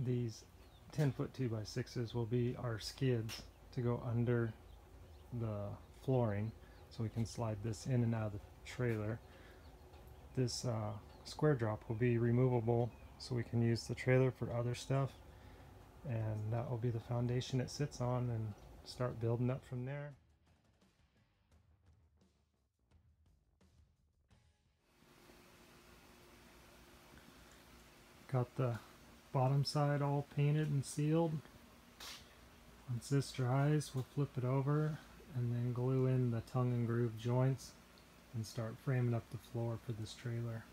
these 10-foot 2x6s will be our skids to go under the flooring, so we can slide this in and out of the trailer. This square drop will be removable, so we can use the trailer for other stuff, and that will be the foundation it sits on, and start building up from there. Got the bottom side all painted and sealed. Once this dries, we'll flip it over and then glue in the tongue and groove joints and start framing up the floor for this trailer.